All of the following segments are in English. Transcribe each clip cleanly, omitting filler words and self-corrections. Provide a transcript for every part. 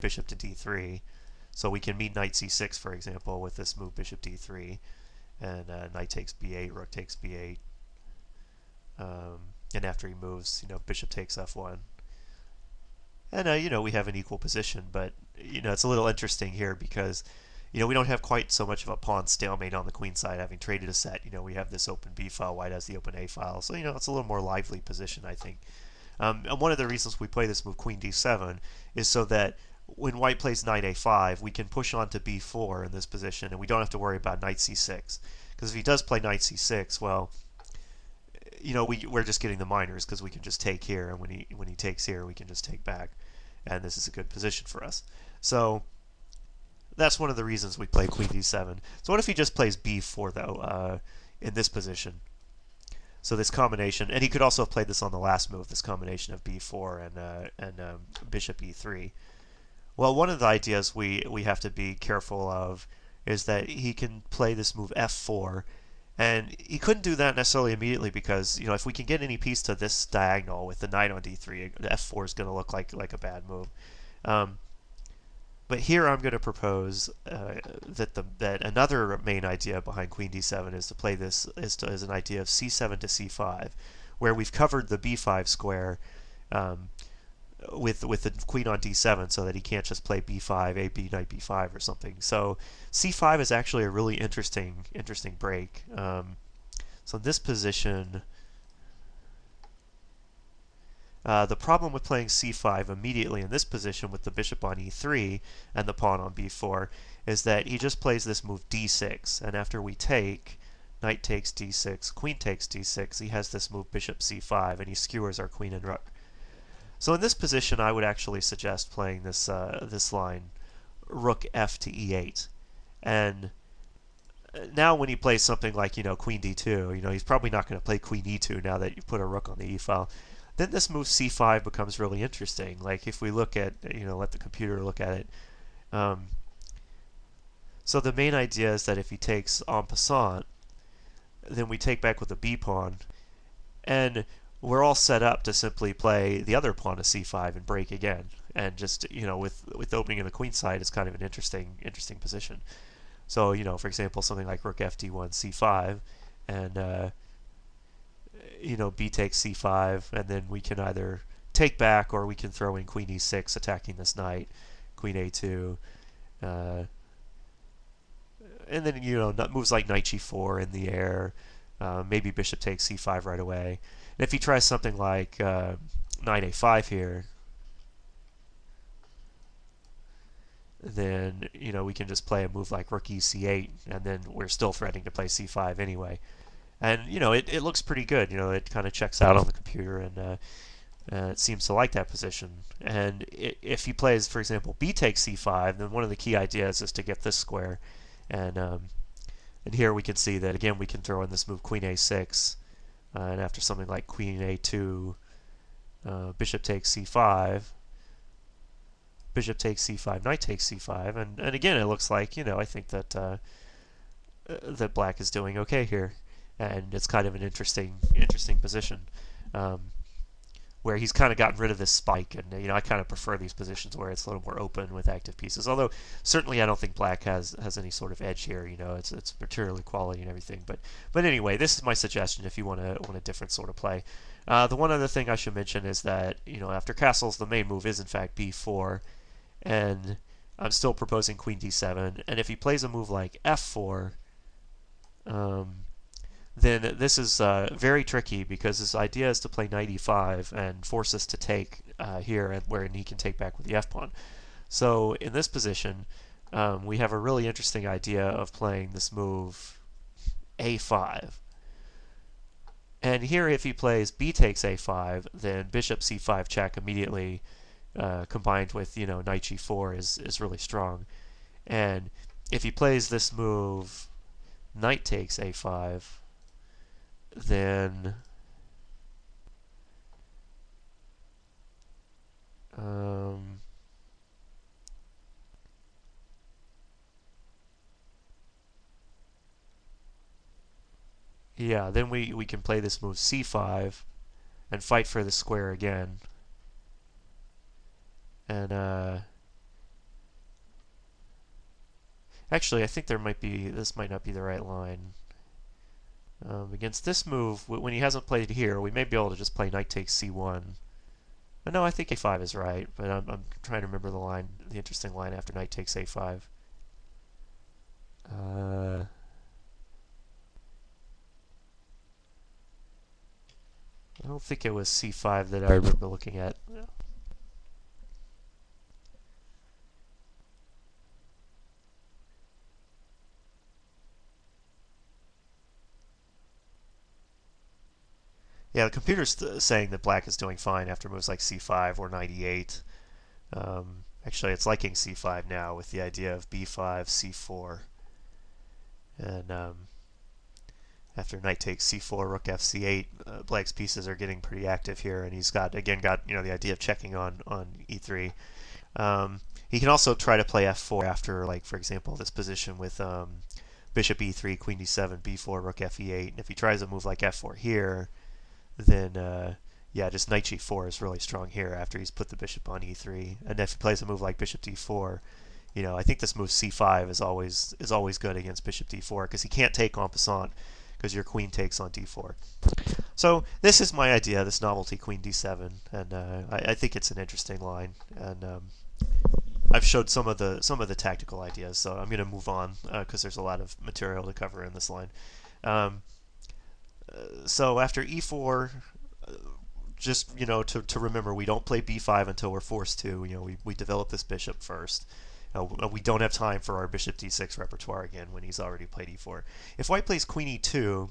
bishop to d3. So we can meet knight c6, for example, with this move bishop d3, and knight takes b8, rook takes b8, and after he moves, bishop takes f1. And we have an equal position, but it's a little interesting here because we don't have quite so much of a pawn stalemate on the queen side, having traded a set. We have this open b file, white has the open a file, so it's a little more lively position, I think. And one of the reasons we play this move queen d7 is so that when white plays knight a5, we can push on to b4 in this position, and we don't have to worry about knight c6. Because if he does play knight c6, well, we're just getting the minors because we can just take here, and when he takes here, we can just take back, and this is a good position for us. So that's one of the reasons we play queen d7. So what if he just plays b4 though in this position? So this combination, and he could also have played this on the last move, this combination of b4 and bishop e3. Well, one of the ideas we have to be careful of is that he can play this move f4. And he couldn't do that necessarily immediately because, if we can get any piece to this diagonal with the knight on d3, the f4 is going to look like a bad move. But here I'm going to propose that another main idea behind queen d7 is to play this as an idea of c7 to c5, where we've covered the b5 square with the queen on d7 so that he can't just play b5, a b knight b5 or something. So c5 is actually a really interesting break. So in this position, the problem with playing c5 immediately in this position with the bishop on e3 and the pawn on b4 is that he just plays this move d6, and after we take, knight takes d6, queen takes d6, he has this move bishop c5, and he skewers our queen and rook. So in this position, I would actually suggest playing this this line, rook f to e8. And now when he plays something like, queen d2, he's probably not going to play queen e2 now that you put a rook on the e file. Then this move c5 becomes really interesting. Like if we look at, let the computer look at it. So the main idea is that if he takes en passant, then we take back with the b pawn. And we're all set up to simply play the other pawn to c5 and break again. And just, with the opening of the queen side, it's kind of an interesting position. So, for example, something like rook f d1 c5, and, b takes c5, and then we can either take back or we can throw in queen e6 attacking this knight, queen a2, and then, moves like knight g4 in the air, maybe bishop takes c5 right away. And if he tries something like knight a5 here, then we can just play a move like rook e c8, and then we're still threatening to play c5 anyway. And it looks pretty good. It kind of checks out on the computer, and it seems to like that position. And if he plays, for example, b takes c5, then one of the key ideas is to get this square. And here we can see that again we can throw in this move queen a6. And after something like queen a2, bishop takes c5, bishop takes c5, knight takes c5, and again it looks like, I think that that black is doing okay here, and it's kind of an interesting position, where he's kind of gotten rid of this spike, and I kind of prefer these positions where it's a little more open with active pieces. Although certainly I don't think black has any sort of edge here. It's material equality and everything. But anyway, this is my suggestion if you want a different sort of play. The one other thing I should mention is that after castles, the main move is in fact b4, and I'm still proposing queen d7. And if he plays a move like f4, then this is very tricky because his idea is to play knight e5 and force us to take here, and where he can take back with the f-pawn. So in this position, we have a really interesting idea of playing this move a5. And here if he plays b takes a5, then bishop c5 check immediately combined with knight g4 is really strong. And if he plays this move knight takes a5, then yeah, then we can play this move c5 and fight for the square again. And Actually, I think this might not be the right line. Against this move, when he hasn't played here, we may be able to just play knight takes c1. But no, I think a5 is right, but I'm trying to remember the interesting line after knight takes a5. I don't think it was c5 that I remember looking at. Yeah, the computer's saying that black is doing fine after moves like c5 or knight e8. Actually, it's liking c5 now with the idea of b5, c4. And after knight takes c4, rook f c8, black's pieces are getting pretty active here, and he's got the idea of checking on e3. He can also try to play f4 after, like, for example, this position with bishop e3, queen d7, b4, rook f e8. And if he tries a move like f4 here, then yeah, just knight g4 is really strong here after he's put the bishop on e3. And if he plays a move like bishop d4, I think this move c5 is always good against bishop d4 because he can't take en passant because your queen takes on d4. So this is my idea, this novelty queen d7, and I think it's an interesting line. And I've showed some of the tactical ideas, so I'm going to move on because there's a lot of material to cover in this line. So after e4, just to remember, we don't play b5 until we're forced to. We develop this bishop first. We don't have time for our bishop d6 repertoire again when he's already played e4. If white plays queen e2,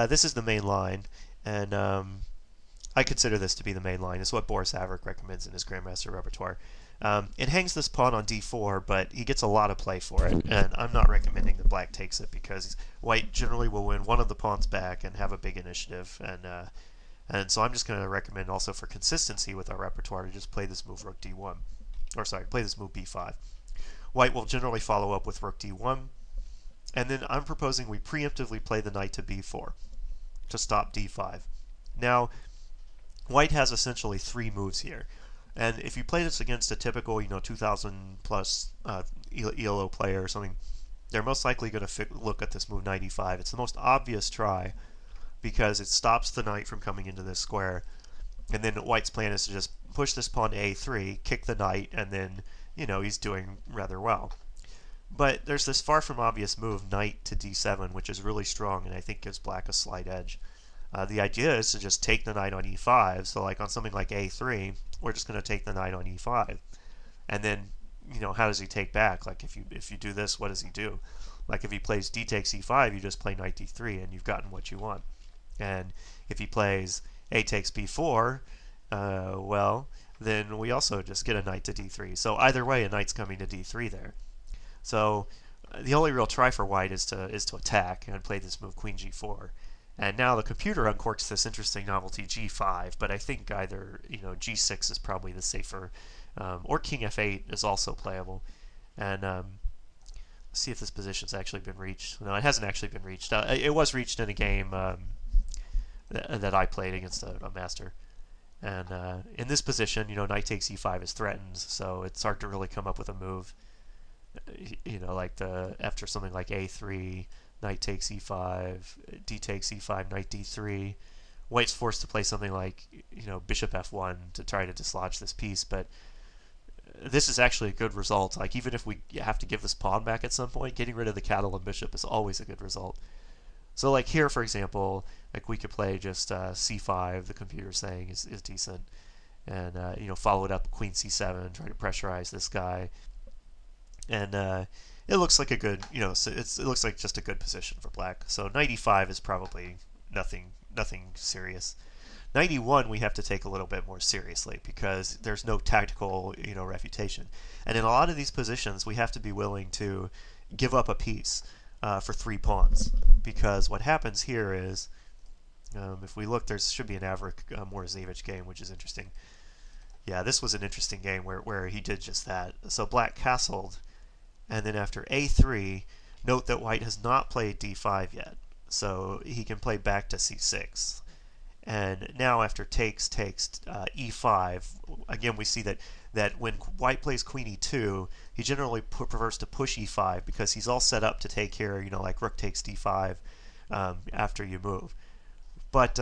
this is the main line, and I consider this to be the main line. It's what Boris Averick recommends in his Grandmaster repertoire. It hangs this pawn on d4, but he gets a lot of play for it, and I'm not recommending that black takes it because white generally will win one of the pawns back and have a big initiative, and so I'm just going to recommend also for consistency with our repertoire to just play this move rook d1, or sorry, play this move b5. White will generally follow up with rook d1, and then I'm proposing we preemptively play the knight to b4 to stop d5. Now, white has essentially three moves here. And if you play this against a typical, 2,000 plus ELO player or something, they're most likely going to look at this move knight e5. It's the most obvious try because it stops the knight from coming into this square. And then white's plan is to just push this pawn to a3, kick the knight, and then, he's doing rather well. But there's this far from obvious move, knight to d7, which is really strong and I think gives black a slight edge. The idea is to just take the knight on e5, so like on something like a3, we're just going to take the knight on e5. And then, how does he take back? Like if you do this, what does he do? Like if he plays d takes e5, you just play knight d3 and you've gotten what you want. And if he plays a takes b4, well, then we also just get a knight to d3. So either way, a knight's coming to d3 there. So the only real try for white is to attack and play this move queen g4. And now the computer uncorks this interesting novelty g5, but I think either g6 is probably the safer, or king f8 is also playable. And let's see if this position's actually been reached. No, it hasn't actually been reached. It was reached in a game that I played against a master. And in this position, knight takes e5 is threatened, so it's hard to really come up with a move. Like after something like a3. Knight takes e5, d takes e5, knight d3. White's forced to play something like, bishop f1 to try to dislodge this piece, but this is actually a good result. Like, even if we have to give this pawn back at some point, getting rid of the Catalan bishop is always a good result. So, like here, for example, like we could play just c5, the computer's saying is decent, and, follow it up queen c7, try to pressurize this guy, and, it looks like a good, it looks like just a good position for black. So knight e5 is probably nothing serious. Knight e1 we have to take a little bit more seriously because there's no tactical, refutation. And in a lot of these positions, we have to be willing to give up a piece for 3 pawns. Because what happens here is, if we look, there should be an Averick Morizevich game, which is interesting. Yeah, this was an interesting game where he did just that. So black castled. And then after a3, note that white has not played d5 yet, so he can play back to c6. And now after takes e5, again we see that that when white plays queen e2, he generally prefers to push e5 because he's all set up to take care, like rook takes d5 after you move. But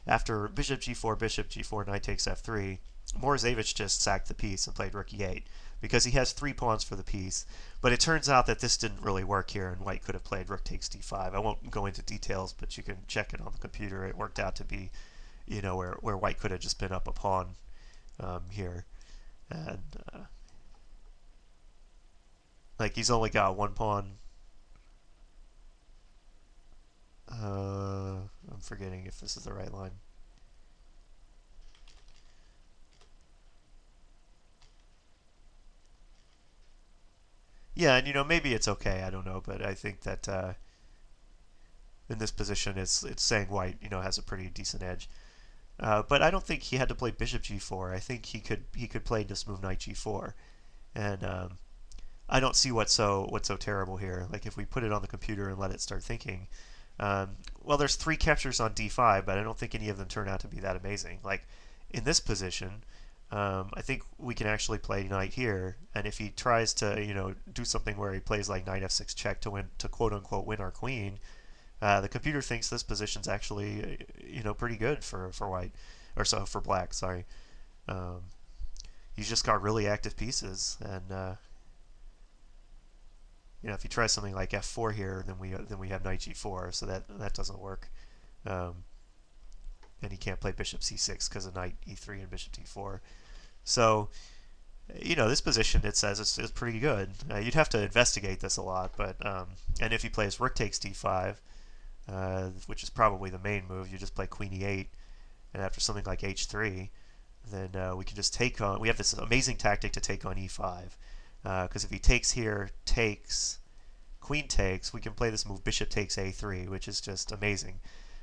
after bishop g4, knight takes f3, Morozevich just sacked the piece and played rook e8 because he has 3 pawns for the piece. But it turns out that this didn't really work here, and white could have played rook takes d5. I won't go into details, but you can check it on the computer. It worked out to be, where white could have just been up a pawn here. And like he's only got 1 pawn. I'm forgetting if this is the right line. Yeah, and maybe it's okay. I don't know, but I think that in this position, it's saying white has a pretty decent edge. But I don't think he had to play bishop g4. I think he could play this move knight g4, and I don't see what's so terrible here. Like if we put it on the computer and let it start thinking, well, there's 3 captures on d5, but I don't think any of them turn out to be that amazing. Like in this position, I think we can actually play knight here, and if he tries to do something where he plays like knight f6 check to quote unquote win our queen, the computer thinks this position's actually pretty good for white, or so for black. Sorry, he's just got really active pieces, and if he tries something like f4 here, then we have knight g4, so that doesn't work. And he can't play bishop c6 because of knight e3 and bishop d4. So, this position, it says, is pretty good. You'd have to investigate this a lot, but and if he plays rook takes d5, which is probably the main move, you just play queen e8, and after something like h3, then we can just take on. We have this amazing tactic to take on e5, because if he takes here, takes, queen takes, we can play this move bishop takes a3, which is just amazing.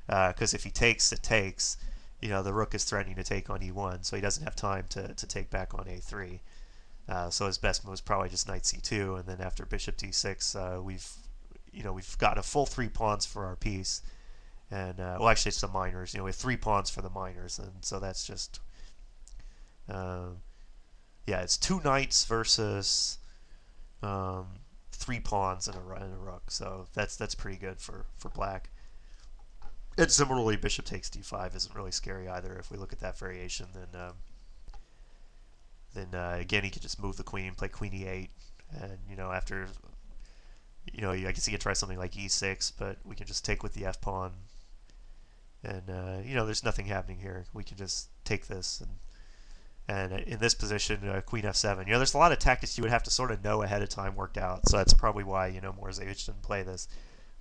Because if he takes, it takes, the rook is threatening to take on e1, so he doesn't have time to take back on a3. So his best move is probably just knight c2, and then after bishop d6, we've got a full 3 pawns for our piece, and well, actually it's the minors. We have 3 pawns for the minors, and so that's just yeah, it's 2 knights versus 3 pawns and a rook. So that's pretty good for black. And similarly, bishop takes d5 isn't really scary either. If we look at that variation, then again he could just move the queen, play queen e8, and after I guess he could try something like e6, but we can just take with the f pawn, and there's nothing happening here. We can just take this, and in this position, queen f7. There's a lot of tactics you would have to sort of know ahead of time worked out. So that's probably why Morozevich didn't play this.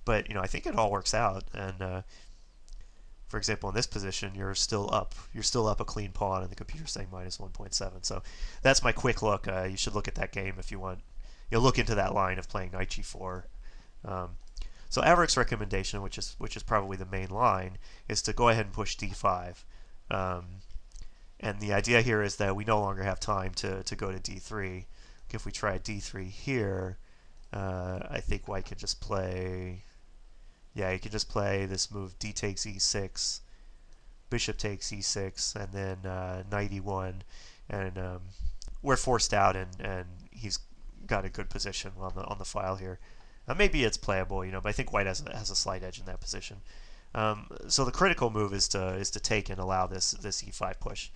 But I think it all works out, and for example, in this position, you're still up a clean pawn, and the computer's saying minus 1.7. So that's my quick look. You should look at that game if you want. Look into that line of playing knight g4. So Averick's recommendation, which is probably the main line, is to go ahead and push d5. And the idea here is that we no longer have time to go to d3. If we try d3 here, I think white can just play. Yeah, you can just play this move d takes e6, bishop takes e6, and then knight e1, and we're forced out, and he's got a good position on the file here. Maybe it's playable, but I think white has a slight edge in that position. So the critical move is to take and allow this e5 push.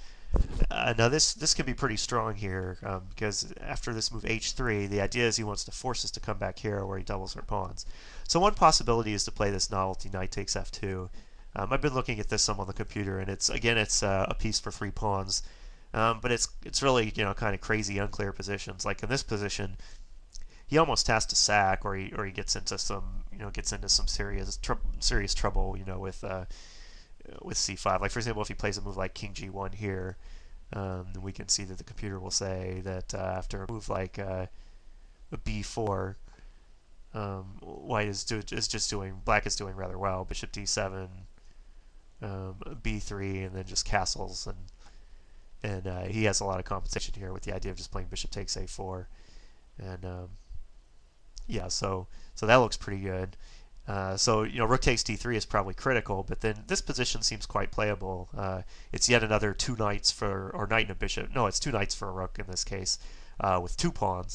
Now this can be pretty strong here, because after this move h3, the idea is he wants to force us to come back here where he doubles our pawns. So one possibility is to play this novelty knight takes f2. I've been looking at this some on the computer, and it's a piece for 3 pawns, but it's really kind of crazy, unclear positions. Like in this position, he almost has to sack, or he gets into some serious trouble with c5. Like for example, if he plays a move like king g1 here, then we can see that the computer will say that after a move like b4, black is doing rather well. Bishop d7, b3, and then just castles, and he has a lot of compensation here with the idea of just playing bishop takes a4, and yeah, so that looks pretty good. So rook takes d3 is probably critical, but then this position seems quite playable. It's yet another two knights for, or knight and a bishop. No, it's two knights for a rook in this case, with two pawns.